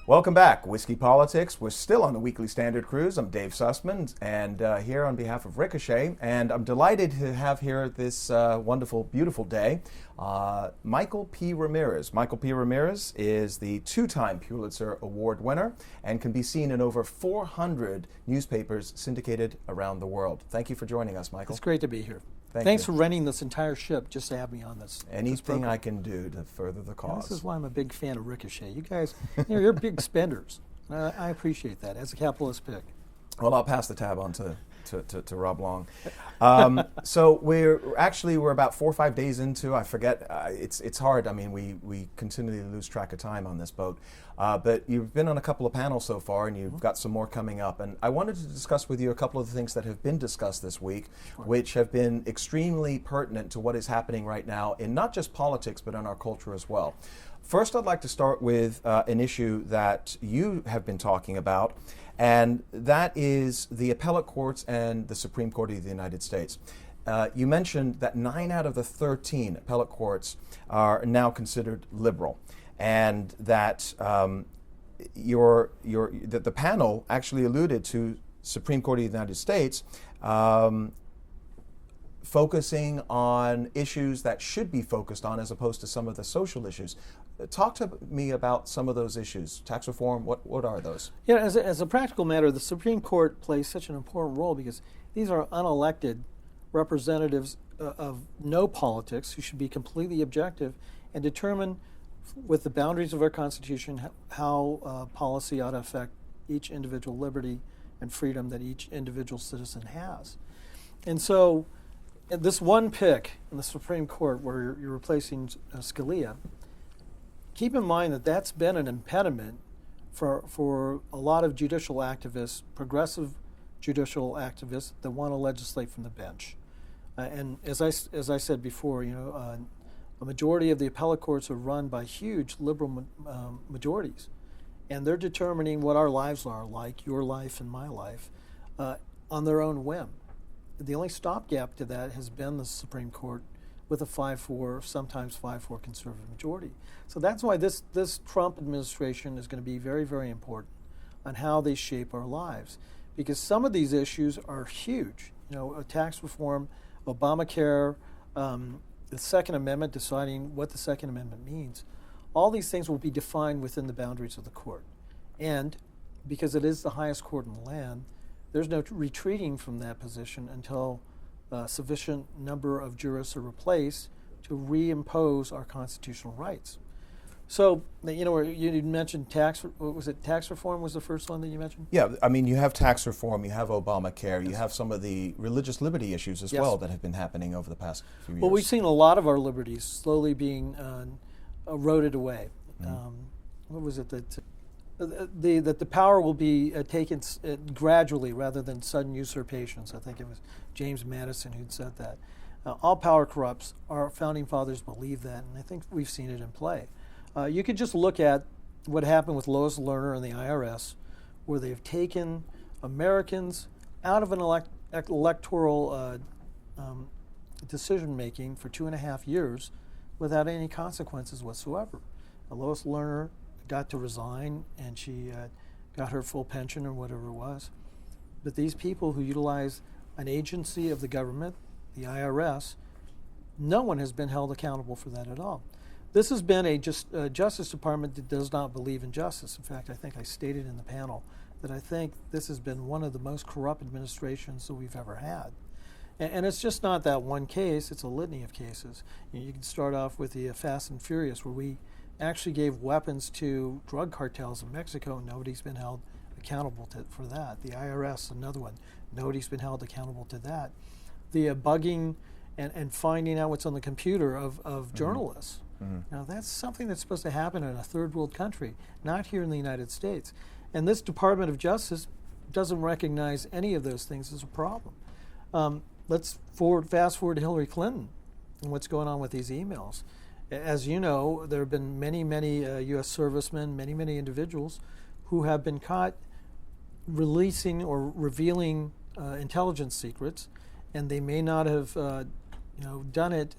Welcome back, Whiskey Politics. We're still on the Weekly Standard Cruise. I'm Dave Sussman, and here on behalf of Ricochet, and I'm delighted to have here this wonderful, beautiful day, Michael P. Ramirez. Michael P. Ramirez is the two-time Pulitzer Award winner and can be seen in over 400 newspapers syndicated around the world. Thank you for joining us, Michael. It's great to be here. Thanks for renting this entire ship just to have me on this. Anything I can do to further the cause. This is why I'm a big fan of Ricochet. You guys, you're big spenders. I appreciate that as a capitalist pick. Well, I'll pass the tab on to Rob Long. So we're about 4 or 5 days into. I forget. It's hard. I mean, we continually lose track of time on this boat. But you've been on a couple of panels so far, and you've got some more coming up. And I wanted to discuss with you a couple of the things that have been discussed this week, which have been extremely pertinent to what is happening right now in not just politics, but in our culture as well. First, I'd like to start with an issue that you have been talking about, and that is the appellate courts and the Supreme Court of the United States. You mentioned that 9 out of the 13 appellate courts are now considered liberal, and that the panel actually alluded to Supreme Court of the United States focusing on issues that should be focused on as opposed to some of the social issues. Talk to me about some of those issues. Tax reform, what are those? Yeah, as a practical matter, the Supreme Court plays such an important role because these are unelected representatives of no politics who should be completely objective and determine with the boundaries of our Constitution how policy ought to affect each individual liberty and freedom that each individual citizen has. And so this one pick in the Supreme Court where you're replacing Scalia, keep in mind that that's been an impediment for a lot of judicial activists, progressive judicial activists that want to legislate from the bench. And as I said before, a majority of the appellate courts are run by huge liberal majorities, and they're determining what our lives are like, your life and my life, on their own whim. The only stopgap to that has been the Supreme Court with a 5-4, sometimes 5-4 conservative majority. So that's why this Trump administration is going to be very, very important on how they shape our lives, because some of these issues are huge. Tax reform, Obamacare, the Second Amendment, deciding what the Second Amendment means. All these things will be defined within the boundaries of the court. And because it is the highest court in the land, there's no retreating from that position until a sufficient number of jurists are replaced to reimpose our constitutional rights. So, you mentioned tax reform was the first one that you mentioned? Yeah, I mean, you have tax reform, you have Obamacare, you have some of the religious liberty issues as well that have been happening over the past few years. Well, we've seen a lot of our liberties slowly being eroded away. What was it that the power will be taken gradually rather than sudden usurpations? I think it was James Madison who'd said that. All power corrupts. Our founding fathers believed that, and I think we've seen it in play. You could just look at what happened with Lois Lerner and the IRS, where they've taken Americans out of an electoral decision-making for 2.5 years without any consequences whatsoever. Lois Lerner got to resign, and she got her full pension or whatever it was. But these people who utilize an agency of the government, the IRS, no one has been held accountable for that at all. This has been a Justice Department that does not believe in justice. In fact, I think I stated in the panel that I think this has been one of the most corrupt administrations that we've ever had. And it's just not that one case, it's a litany of cases. You can start off with the Fast and Furious, where we actually gave weapons to drug cartels in Mexico, and nobody's been held accountable for that. The IRS, another one, nobody's been held accountable to that. The bugging and finding out what's on the computer of journalists. Now, that's something that's supposed to happen in a third world country, not here in the United States. And this Department of Justice doesn't recognize any of those things as a problem. Let's fast forward to Hillary Clinton and what's going on with these emails. As you know, there have been many U.S. servicemen, many individuals who have been caught releasing or revealing intelligence secrets, and they may not have done it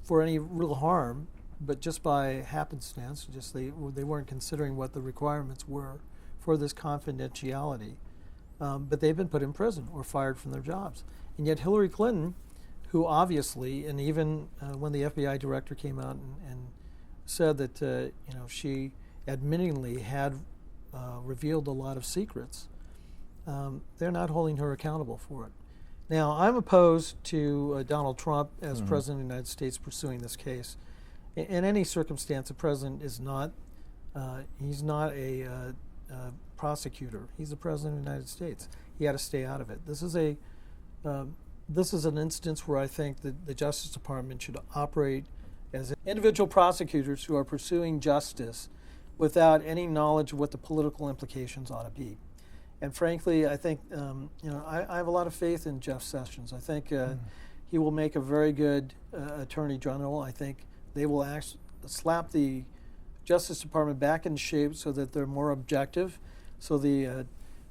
for any real harm, but just by happenstance, they weren't considering what the requirements were for this confidentiality. But they've been put in prison or fired from their jobs. And yet Hillary Clinton, who obviously, and even when the FBI director came out and said that she admittingly had revealed a lot of secrets, they're not holding her accountable for it. Now, I'm opposed to Donald Trump as President of the United States pursuing this case. In any circumstance, the president is not, he's not a prosecutor. He's the President of the United States. He had to stay out of it. This is an instance where I think that the Justice Department should operate as individual prosecutors who are pursuing justice without any knowledge of what the political implications ought to be. And frankly, I think I have a lot of faith in Jeff Sessions. I think he will make a very good Attorney General. I think they will slap the Justice Department back in shape so that they're more objective. So the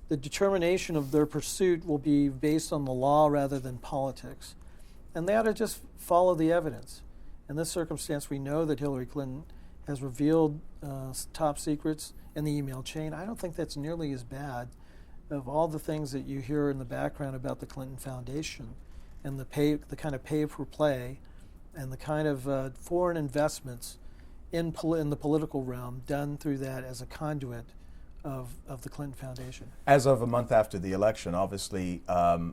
determination of their pursuit will be based on the law rather than politics. And they ought to just follow the evidence. In this circumstance, we know that Hillary Clinton has revealed top secrets in the email chain. I don't think that's nearly as bad of all the things that you hear in the background about the Clinton Foundation and the kind of pay for play and the kind of foreign investments in the political realm done through that as a conduit of the Clinton Foundation. As of a month after the election, obviously,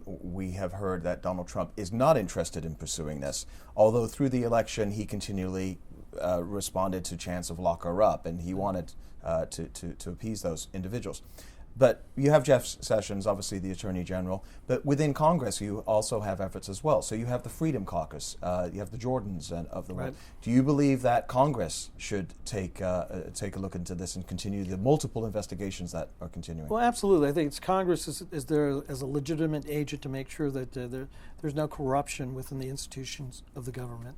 we have heard that Donald Trump is not interested in pursuing this, although through the election he continually responded to chants of lock her up, and he wanted to appease those individuals. But you have Jeff Sessions, obviously the Attorney General, but within Congress you also have efforts as well. So you have the Freedom Caucus, you have the Jordans of the world. Right. Do you believe that Congress should take a look into this and continue the multiple investigations that are continuing? Well, absolutely. I think Congress is there as a legitimate agent to make sure that there's no corruption within the institutions of the government.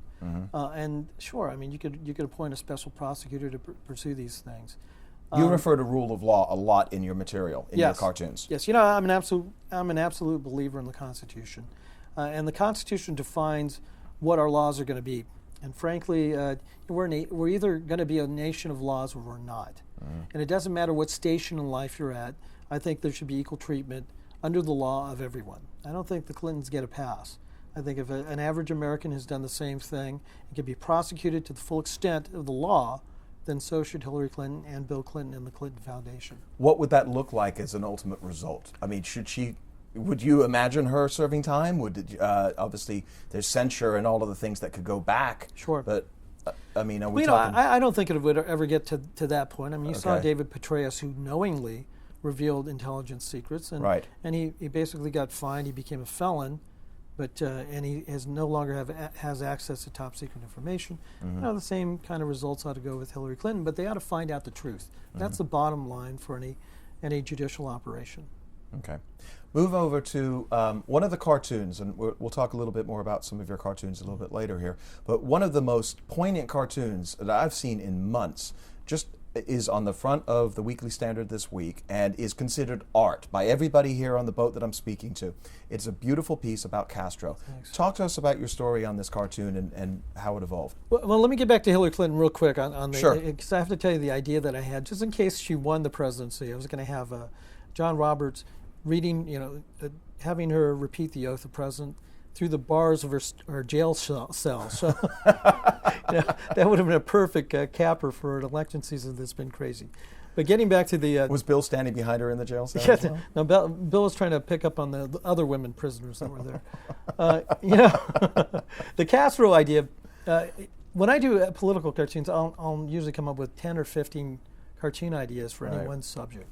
And sure, I mean, you could appoint a special prosecutor to pursue these things. You refer to rule of law a lot in your material, in your cartoons. Yes, I'm an absolute believer in the Constitution, and the Constitution defines what our laws are going to be. And frankly, we're either going to be a nation of laws or we're not. And it doesn't matter what station in life you're at. I think there should be equal treatment under the law of everyone. I don't think the Clintons get a pass. I think if an average American has done the same thing and can be prosecuted to the full extent of the law, then so should Hillary Clinton and Bill Clinton and the Clinton Foundation. What would that look like as an ultimate result? I mean, would you imagine her serving time? Obviously, there's censure and all of the things that could go back. Sure. But, I mean, are we talking... I don't think it would ever get to that point. I mean, you saw David Petraeus, who knowingly revealed intelligence secrets, and he basically got fined. He became a felon. But and he no longer has access to top secret information. The same kind of results ought to go with Hillary Clinton, but they ought to find out the truth. That's the bottom line for any judicial operation. Okay. Move over to one of the cartoons, and we'll talk a little bit more about some of your cartoons a little bit later here, but one of the most poignant cartoons that I've seen in months just is on the front of the Weekly Standard this week and is considered art by everybody here on the boat that I'm speaking to. It's a beautiful piece about Castro. Thanks. Talk to us about your story on this cartoon and how it evolved. Well, let me get back to Hillary Clinton real quick on the, Sure. Because I have to tell you the idea that I had, just in case she won the presidency. I was going to have John Roberts reading, having her repeat the oath of president through the bars of her jail cell. So that would have been a perfect capper for an election season that's been crazy. But getting back to the... was Bill standing behind her in the jail cell? Yeah, no, Bill was trying to pick up on the other women prisoners that were there. The Castro idea, when I do political cartoons, I'll usually come up with 10 or 15 cartoon ideas for any one subject.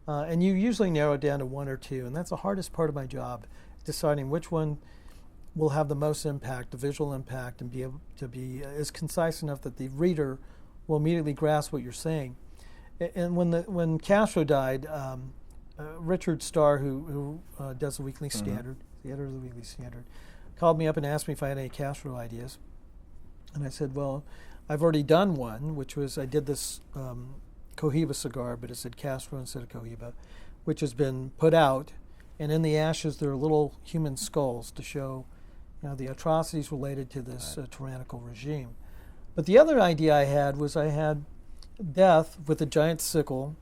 And you usually narrow it down to one or two, and that's the hardest part of my job, deciding which one will have the most impact, the visual impact, and be able to be as concise enough that the reader will immediately grasp what you're saying. And when Castro died, Richard Starr, who does the Weekly Standard, the editor of the Weekly Standard, called me up and asked me if I had any Castro ideas. And I said, well, I've already done one, which was I did this Cohiba cigar, but it said Castro instead of Cohiba, which has been put out. And in the ashes, there are little human skulls to show the atrocities related to this tyrannical regime. But the other idea I had was I had Death with a giant sickle,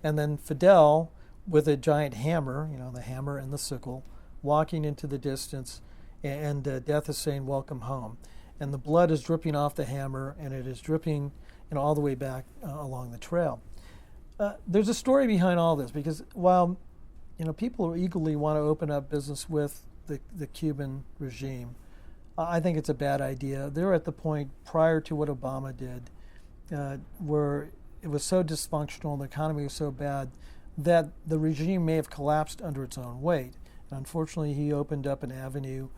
and then Fidel with a giant hammer, the hammer and the sickle, walking into the distance, and Death is saying, "Welcome home." And the blood is dripping off the hammer, and it is dripping all the way back along the trail. There's a story behind all this, because while people eagerly want to open up business with the Cuban regime, I think it's a bad idea. They're at the point prior to what Obama did, where it was so dysfunctional and the economy was so bad that the regime may have collapsed under its own weight. And unfortunately, he opened up an avenue,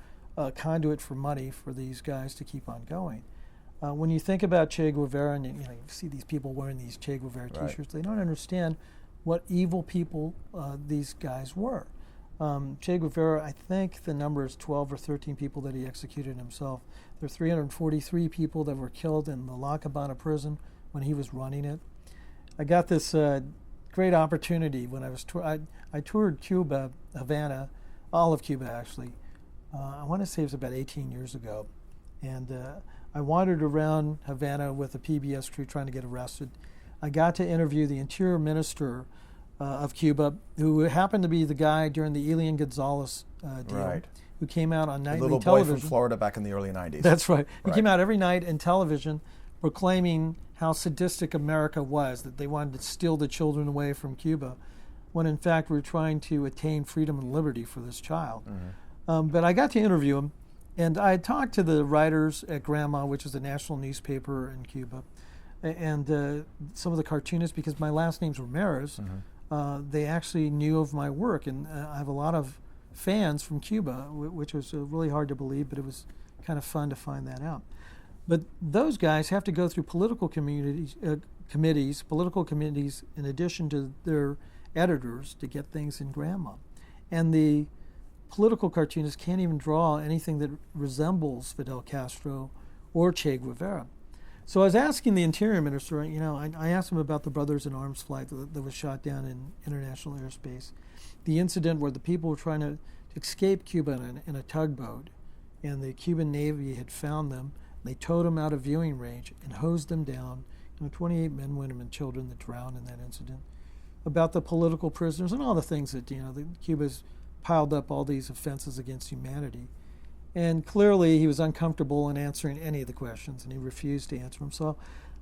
conduit for money for these guys to keep on going. When you think about Che Guevara, and you see these people wearing these Che Guevara T-shirts, they don't understand what evil people these guys were. Che Guevara, I think the number is 12 or 13 people that he executed himself. There are 343 people that were killed in the La Habana prison when he was running it. I got this great opportunity when I was I toured Cuba, Havana, all of Cuba actually. I want to say it was about 18 years ago. And I wandered around Havana with a PBS crew trying to get arrested. I got to interview the Interior Minister of Cuba, who happened to be the guy during the Elian Gonzalez deal, who came out on nightly television. Little boy from Florida back in the early 90s. That's right. He came out every night in television proclaiming how sadistic America was, that they wanted to steal the children away from Cuba, when in fact we're trying to attain freedom and liberty for this child. But I got to interview him, and I talked to the writers at Grandma, which is a national newspaper in Cuba, and some of the cartoonists, because my last name's Ramirez. They actually knew of my work, and I have a lot of fans from Cuba, which was really hard to believe, but it was kind of fun to find that out. But those guys have to go through political committees, in addition to their editors, to get things in Grandma. And the political cartoonists can't even draw anything that resembles Fidel Castro or Che Guevara. So I was asking the Interior Minister, I asked him about the Brothers in Arms flight that was shot down in international airspace, the incident where the people were trying to escape Cuba in a tugboat, and the Cuban Navy had found them. They towed them out of viewing range and hosed them down. 28 men, women, and children that drowned in that incident. About the political prisoners and all the things that, Cuba's piled up all these offenses against humanity. And clearly he was uncomfortable in answering any of the questions, and he refused to answer them. So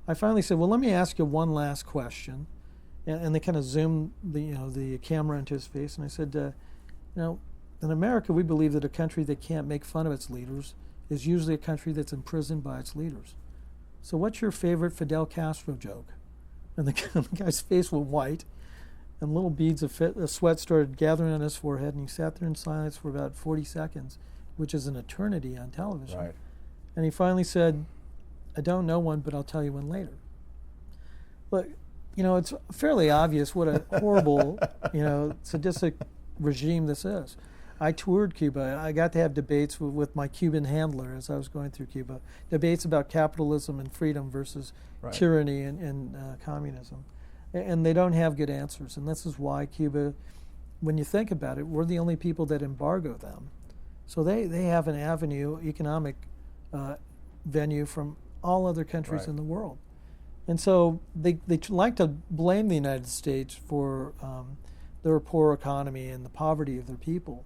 I finally said, well, let me ask you one last question. And they kind of zoomed the camera into his face, and I said, in America we believe that a country that can't make fun of its leaders is usually a country that's imprisoned by its leaders. So what's your favorite Fidel Castro joke? And the guy's face went white, and little beads of sweat started gathering on his forehead, and he sat there in silence for about 40 seconds, which is an eternity on television. Right. And he finally said, I don't know one, but I'll tell you one later. But, it's fairly obvious what a horrible, sadistic regime this is. I toured Cuba. I got to have debates with my Cuban handler as I was going through Cuba, debates about capitalism and freedom versus tyranny and communism. And they don't have good answers. And this is why Cuba, when you think about it, we're the only people that embargo them. So they have an avenue, economic venue from all other countries in the world. And so they like to blame the United States for their poor economy and the poverty of their people.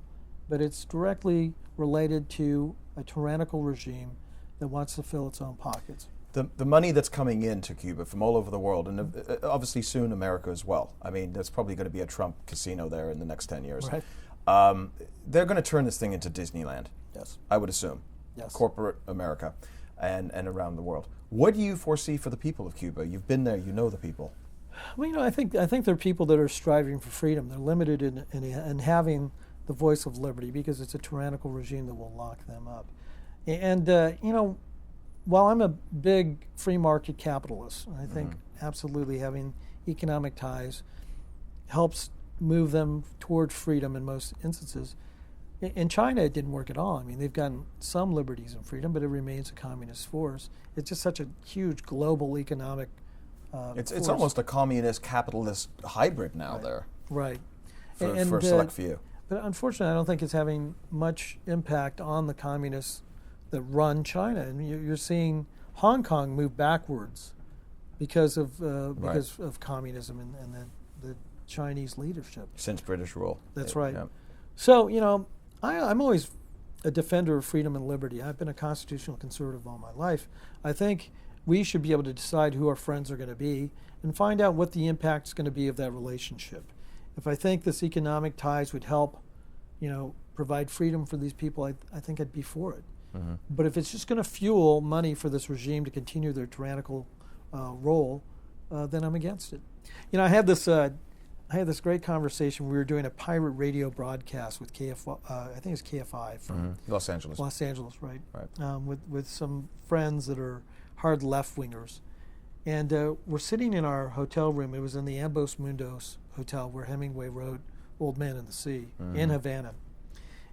But it's directly related to a tyrannical regime that wants to fill its own pockets. The money that's coming into Cuba from all over the world, and obviously soon America as well. I mean, there's probably going to be a Trump casino there in the next 10 years. Right. They're going to turn this thing into Disneyland. Yes. I would assume. Yes. Corporate America and around the world. What do you foresee for the people of Cuba? You've been there, you know the people. Well, I think they're people that are striving for freedom. They're limited in having the voice of liberty because it's a tyrannical regime that will lock them up. And, while I'm a big free market capitalist, I think absolutely having economic ties helps move them toward freedom in most instances. In China, it didn't work at all. I mean, they've gotten some liberties and freedom, but it remains a communist force. It's just such a huge global economic It's almost a communist-capitalist hybrid now there. Right. For a select few. But unfortunately, I don't think it's having much impact on the communists that run China. And you're seeing Hong Kong moved backwards because of communism and the Chinese leadership. Since British rule. That's right. Yeah. So, I'm always a defender of freedom and liberty. I've been a constitutional conservative all my life. I think we should be able to decide who our friends are going to be and find out what the impact is going to be of that relationship. If I think this economic ties would help, provide freedom for these people, I think I'd be for it. Mm-hmm. But if it's just going to fuel money for this regime to continue their tyrannical role, then I'm against it. I had this great conversation. We were doing a pirate radio broadcast with I think it's KFI from Los Angeles. Los Angeles, right? Right. With some friends that are hard left-wingers. And we're sitting in our hotel room. It was in the Ambos Mundos Hotel where Hemingway wrote Old Man and the Sea in Havana.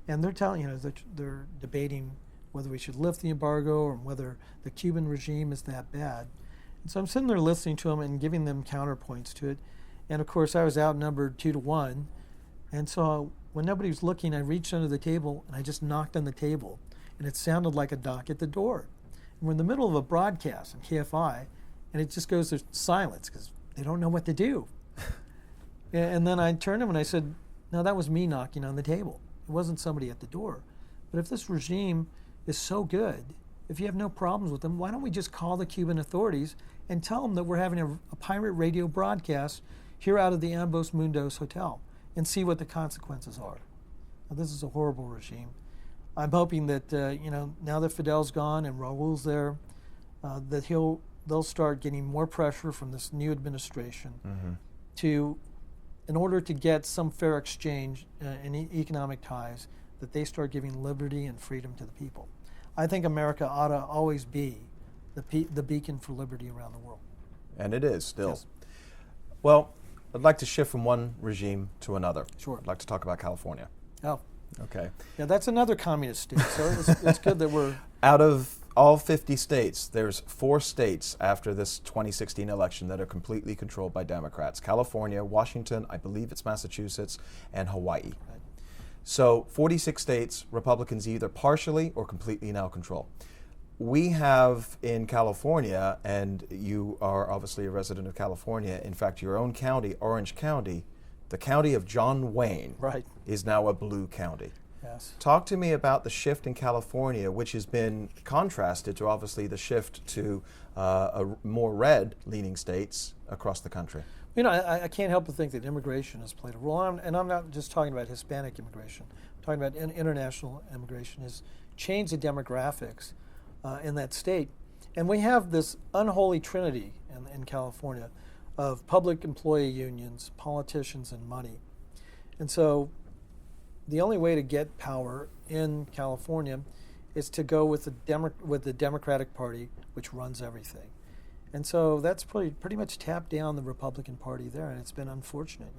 And they're telling, they're debating whether we should lift the embargo or whether the Cuban regime is that bad. And so I'm sitting there listening to them and giving them counterpoints to it. And of course, I was outnumbered 2-1. And so when nobody was looking, I reached under the table and I just knocked on the table. And it sounded like a knock at the door. And we're in the middle of a broadcast on KFI, and it just goes to silence because they don't know what to do. And then I turned to him and I said, no, that was me knocking on the table. It wasn't somebody at the door. But if this regime is so good, if you have no problems with them, why don't we just call the Cuban authorities and tell them that we're having a pirate radio broadcast here out of the Ambos Mundos Hotel and see what the consequences are. Now, this is a horrible regime. I'm hoping that, now that Fidel's gone and Raul's there, that they'll start getting more pressure from this new administration in order to get some fair exchange in economic ties, that they start giving liberty and freedom to the people. I think America ought to always be the beacon for liberty around the world. And it is still. Yes. Well, I'd like to shift from one regime to another. Sure. I'd like to talk about California. Oh. Okay. Yeah, that's another communist state, so it's good that we're... Out of all 50 states, there's 4 states after this 2016 election that are completely controlled by Democrats. California, Washington, I believe it's Massachusetts, and Hawaii. Right. So 46 states, Republicans either partially or completely now control. We have in California, and you are obviously a resident of California, in fact, your own county, Orange County, the county of John Wayne, Right. is now a blue county. Yes. Talk to me about the shift in California, which has been contrasted to obviously the shift to more red-leaning states across the country. I can't help but think that immigration has played a role, and I'm not just talking about Hispanic immigration. I'm talking about international immigration has changed the demographics in that state. And we have this unholy trinity in California of public employee unions, politicians, and money. And so the only way to get power in California is to go with the Democratic Party, which runs everything. And so that's pretty much tapped down the Republican Party there, and it's been unfortunate.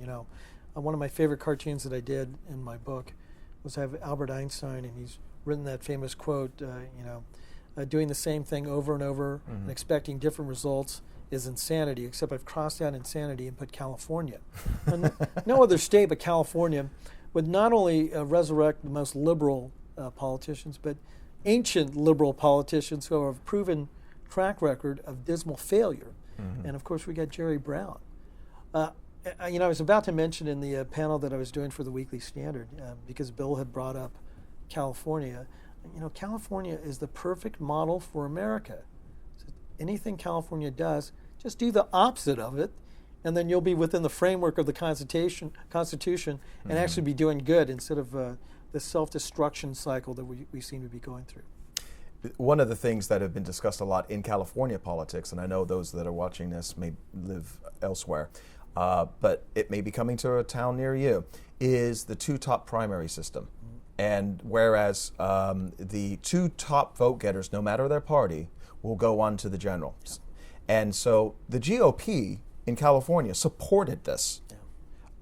One of my favorite cartoons that I did in my book was have Albert Einstein, and he's written that famous quote, doing the same thing over and over and expecting different results is insanity, except I've crossed out insanity and put California. And no other state but California would not only resurrect the most liberal politicians, but ancient liberal politicians who have proven track record of dismal failure. And of course we got Jerry Brown. I was about to mention in the panel that I was doing for the Weekly Standard, because Bill had brought up California, California is the perfect model for America. So anything California does, just do the opposite of it, and then you'll be within the framework of the Constitution and actually be doing good instead of the self-destruction cycle that we seem to be going through. One of the things that have been discussed a lot in California politics, and I know those that are watching this may live elsewhere, but it may be coming to a town near you, is the 2 top primary system. And whereas the 2 top vote getters, no matter their party, will go on to the general. And so the GOP in California supported this. Yeah.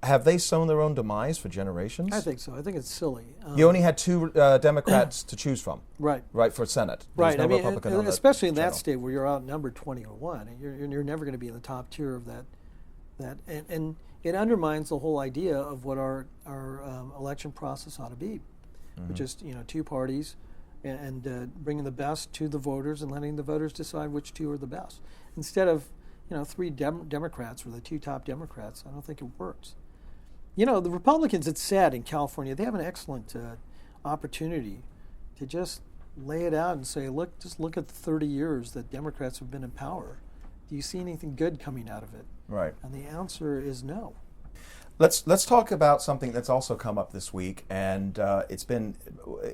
Have they sown their own demise for generations? I think so. I think it's silly. You only had 2 Democrats to choose from. Right. Right, for Senate. There's Right. no I mean, Republican on especially in general. that state where you're outnumbered 20-1, you're never going to be in the top tier of that. And it undermines the whole idea of what our election process ought to be, which is 2 parties and bringing the best to the voters and letting the voters decide which two are the best. Instead of, three Democrats or the two top Democrats, I don't think it works. The Republicans, it's sad in California, they have an excellent opportunity to just lay it out and say, just look at the 30 years that Democrats have been in power. Do you see anything good coming out of it? Right. And the answer is no. Let's talk about something that's also come up this week, and it's been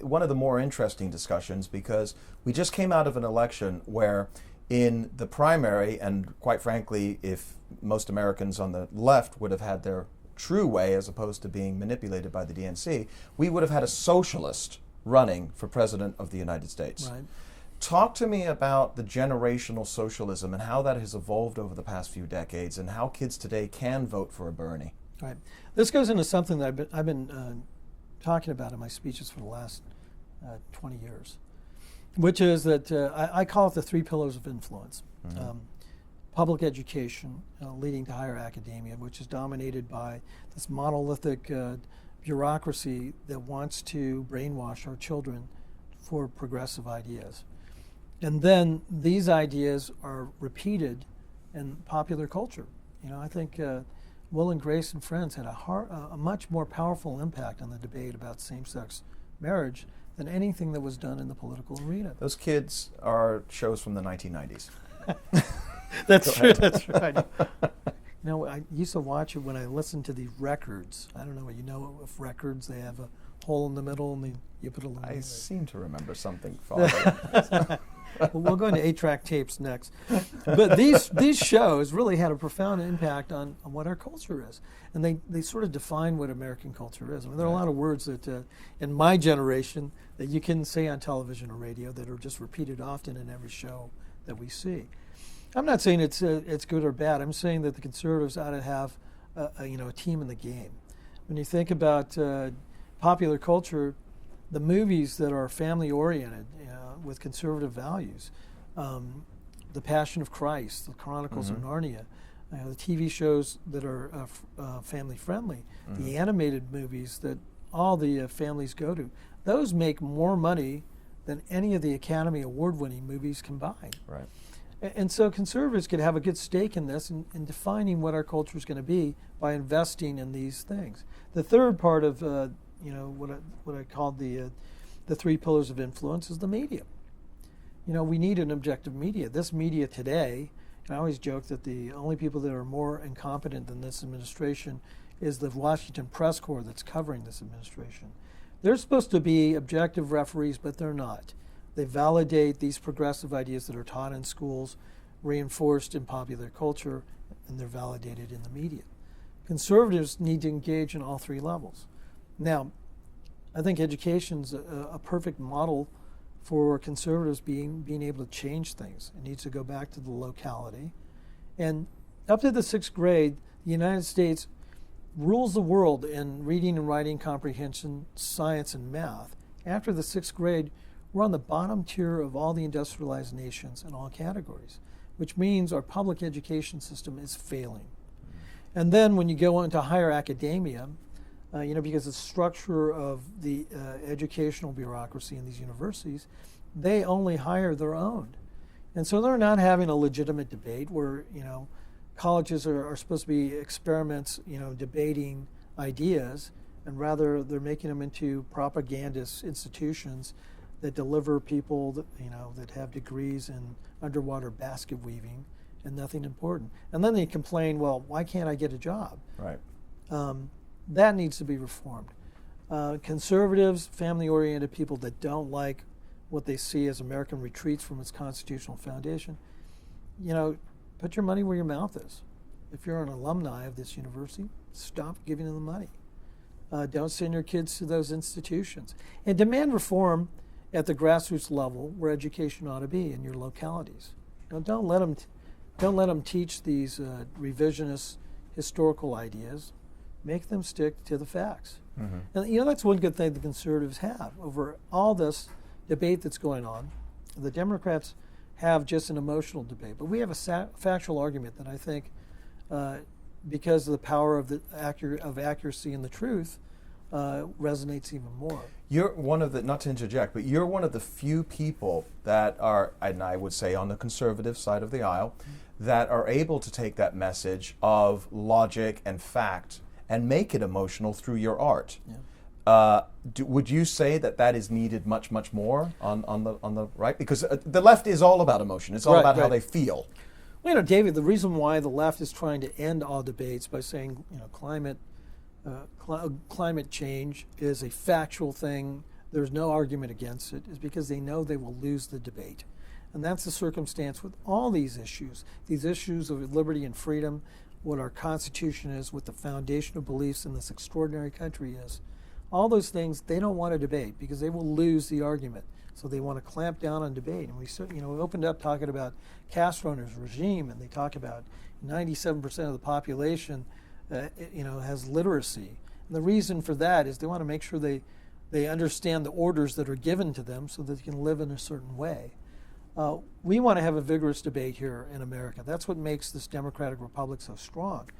one of the more interesting discussions because we just came out of an election where in the primary, and quite frankly, if most Americans on the left would have had their true way as opposed to being manipulated by the DNC, we would have had a socialist running for president of the United States. Right. Talk to me about the generational socialism and how that has evolved over the past few decades and how kids today can vote for a Bernie. Right. This goes into something that I've been talking about in my speeches for the last 20 years, which is that I call it the three pillars of influence. Mm-hmm. Public education leading to higher academia, which is dominated by this monolithic bureaucracy that wants to brainwash our children for progressive ideas. And then these ideas are repeated in popular culture. I think Will and Grace and Friends had a much more powerful impact on the debate about same-sex marriage than anything that was done in the political arena. Those kids are shows from the 1990s. That's true. That's right. I used to watch it when I listened to these records. I don't know what if records, they have a hole in the middle and you put a little. I seem to remember something following. Well, we'll go into 8-track tapes next. But these shows really had a profound impact on what our culture is. And they sort of define what American culture is. I mean, there are a lot of words that in my generation that you can say on television or radio that are just repeated often in every show that we see. I'm not saying it's good or bad. I'm saying that the conservatives ought to have a team in the game. When you think about popular culture, the movies that are family-oriented with conservative values, The Passion of Christ, The Chronicles of Narnia, the TV shows that are family-friendly, the animated movies that all the families go to, those make more money than any of the Academy Award-winning movies combined. Right. And so conservatives could have a good stake in this in defining what our culture is going to be by investing in these things. The third part of what I called the three pillars of influence is the media. We need an objective media. This media today, and I always joke that the only people that are more incompetent than this administration is the Washington press corps that's covering this administration. They're supposed to be objective referees, but they're not. They validate these progressive ideas that are taught in schools, reinforced in popular culture, and they're validated in the media. Conservatives need to engage in all three levels. Now, I think education's a perfect model for conservatives being able to change things. It needs to go back to the locality. And up to the 6th grade, the United States rules the world in reading and writing comprehension, science, and math. After the 6th grade, we're on the bottom tier of all the industrialized nations in all categories, which means our public education system is failing. And then when you go into higher academia, because the structure of the educational bureaucracy in these universities, they only hire their own. And so they're not having a legitimate debate where, colleges are supposed to be experiments, debating ideas, and rather they're making them into propagandist institutions that deliver people that have degrees in underwater basket weaving and nothing important. And then they complain, well, why can't I get a job? Right. That needs to be reformed. Conservatives, family-oriented people that don't like what they see as American retreats from its constitutional foundation, put your money where your mouth is. If you're an alumni of this university, stop giving them the money. Don't send your kids to those institutions. And demand reform at the grassroots level where education ought to be in your localities. Don't let them teach these revisionist historical ideas. Make them stick to the facts. And that's one good thing the conservatives have over all this debate that's going on. The Democrats have just an emotional debate, but we have a factual argument that I think, because of the power of accuracy and the truth, resonates even more. You're one of the, not to interject, but you're one of the few people that are, and I would say on the conservative side of the aisle, that are able to take that message of logic and fact and make it emotional through your art. Yeah. Would you say that that is needed much, much more on the right? Because the left is all about emotion. It's all about how they feel. Well, David, the reason why the left is trying to end all debates by saying, climate change is a factual thing, there's no argument against it, is because they know they will lose the debate. And that's the circumstance with all these issues of liberty and freedom, what our Constitution is, what the foundation of beliefs in this extraordinary country is. All those things they don't want to debate because they will lose the argument. So they want to clamp down on debate. And we opened up talking about Castro and his regime, and they talk about 97% of the population has literacy. And the reason for that is they want to make sure they understand the orders that are given to them so that they can live in a certain way. We want to have a vigorous debate here in America. That's what makes this democratic republic so strong.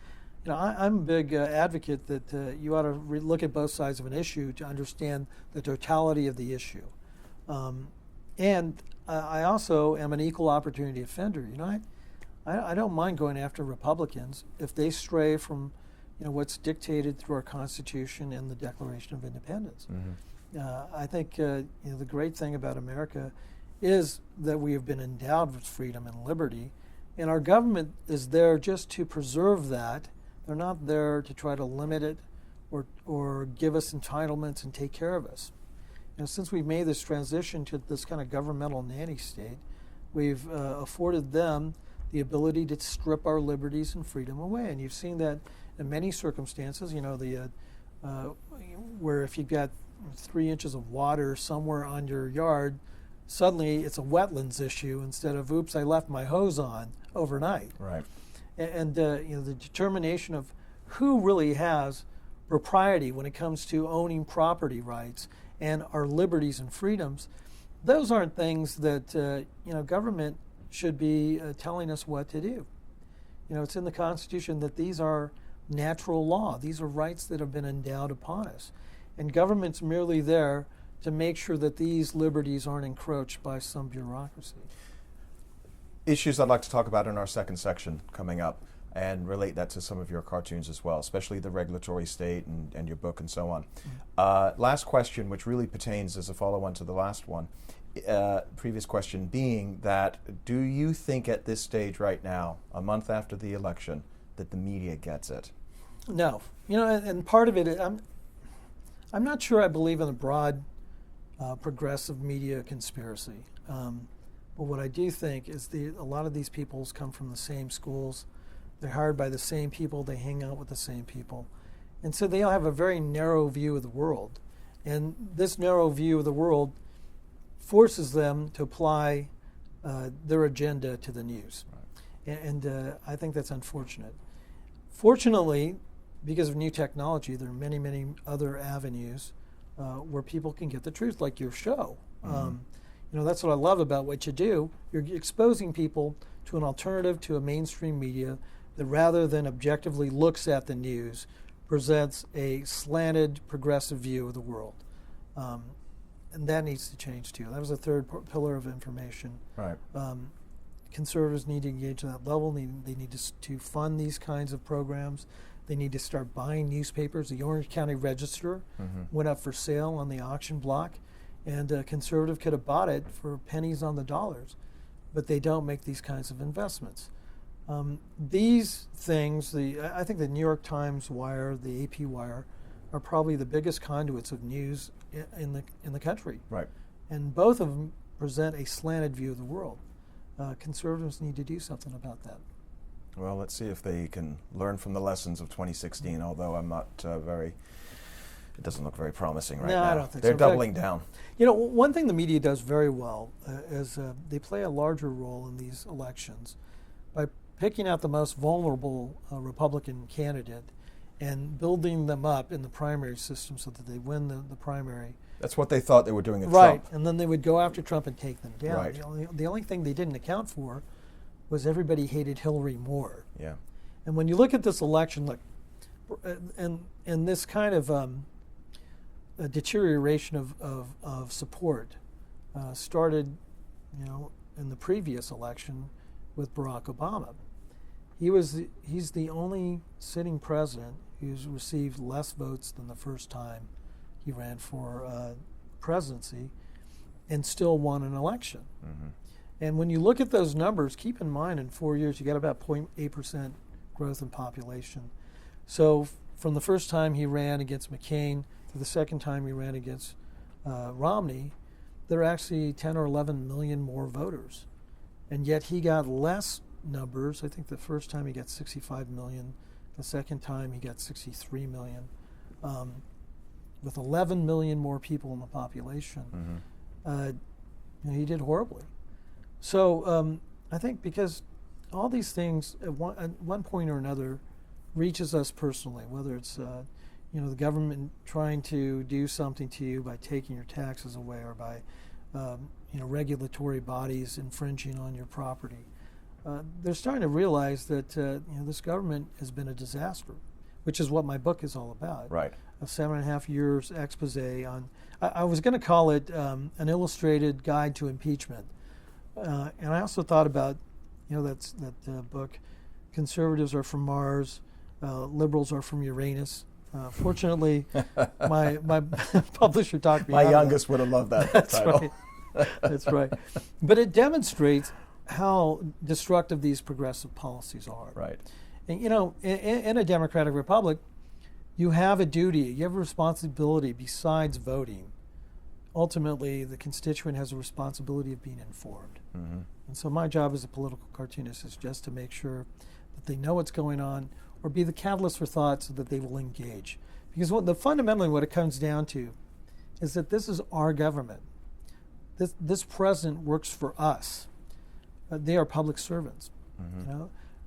I'm a big advocate that you ought to look at both sides of an issue to understand the totality of the issue. And I also am an equal opportunity offender. I don't mind going after Republicans if they stray from what's dictated through our Constitution and the Declaration of Independence. Mm-hmm. I think the great thing about America is that we have been endowed with freedom and liberty, and our government is there just to preserve that. They're not there to try to limit it or give us entitlements and take care of us. Since we've made this transition to this kind of governmental nanny state, we've afforded them the ability to strip our liberties and freedom away. And you've seen that in many circumstances, where if you've got 3 inches of water somewhere on your yard, suddenly it's a wetlands issue instead of, oops, I left my hose on overnight. Right. And the determination of who really has propriety when it comes to owning property rights and our liberties and freedoms, those aren't things that government should be telling us what to do. It's in the Constitution that these are natural law. These are rights that have been endowed upon us. And government's merely there to make sure that these liberties aren't encroached by some bureaucracy. Issues I'd like to talk about in our second section coming up and relate that to some of your cartoons as well, especially the regulatory state and your book and so on. Mm-hmm. Last question, which really pertains as a follow-on to the last one, previous question being that do you think at this stage right now, a month after the election, that the media gets it? No. And part of it, I'm not sure I believe in a broad progressive media conspiracy. But what I do think is a lot of these peoples come from the same schools. They're hired by the same people. They hang out with the same people. And so they all have a very narrow view of the world. And this narrow view of the world forces them to apply their agenda to the news. Right. And I think that's unfortunate. Fortunately, because of new technology, there are many, many other avenues where people can get the truth, like your show. Mm-hmm. That's what I love about what you do. You're exposing people to an alternative to a mainstream media that rather than objectively looks at the news, presents a slanted, progressive view of the world. And that needs to change too. That was a third pillar of information. Right. Conservatives need to engage at that level. They need to fund these kinds of programs. They need to start buying newspapers. The Orange County Register went up for sale on the auction block. And a conservative could have bought it for pennies on the dollars, but they don't make these kinds of investments. These things, I think the New York Times wire, the AP wire, are probably the biggest conduits of news in the country. Right. And both of them present a slanted view of the world. Conservatives need to do something about that. Well, let's see if they can learn from the lessons of 2016, although I'm not it doesn't look very promising right now. I don't think They're so. doubling down. One thing the media does very well is they play a larger role in these elections by picking out the most vulnerable Republican candidate and building them up in the primary system so that they win the primary. That's what they thought they were doing at Right, Trump. and then they would go after Trump and take them down. Right. The only thing they didn't account for was everybody hated Hillary more. Yeah. And when you look at this election, and this kind of a deterioration of support started, in the previous election with Barack Obama. He's the only sitting president who's received less votes than the first time he ran for presidency and still won an election. Mm-hmm. And when you look at those numbers, keep in mind in 4 years you got about 0.8% growth in population. So from the first time he ran against McCain to the second time he ran against Romney, there are actually 10 or 11 million more voters. And yet he got less numbers. I think the first time he got 65 million, the second time he got 63 million. With 11 million more people in the population, he did horribly. So I think because all these things at one point or another reaches us personally, whether it's the government trying to do something to you by taking your taxes away, or by regulatory bodies infringing on your property. They're starting to realize that this government has been a disaster, which is what my book is all about. Right. A 7.5 years expose on. I was going to call it an illustrated guide to impeachment, and I also thought about that book, Conservatives Are from Mars, Liberals Are from Uranus. Fortunately, my publisher talked me out of My that. youngest would have loved that That's title. right. That's right. But it demonstrates how destructive these progressive policies are. Right. And in a democratic republic, you have a duty, you have a responsibility besides voting. Ultimately, the constituent has a responsibility of being informed. Mm-hmm. And so my job as a political cartoonist is just to make sure that they know what's going on, or be the catalyst for thought so that they will engage. Because fundamentally what it comes down to is that this is our government. This president works for us. They are public servants. Mm-hmm.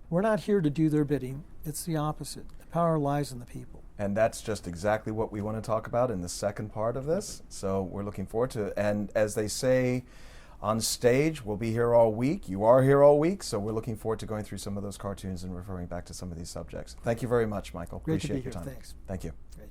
We're not here to do their bidding. It's the opposite. The power lies in the people. And that's just exactly what we want to talk about in the second part of this. So we're looking forward to it. And as they say on stage, we'll be here all week. You are here all week. So we're looking forward to going through some of those cartoons and referring back to some of these subjects. Thank you very much, Michael. Great Appreciate to be your here. time. Thanks. Thank you. Great.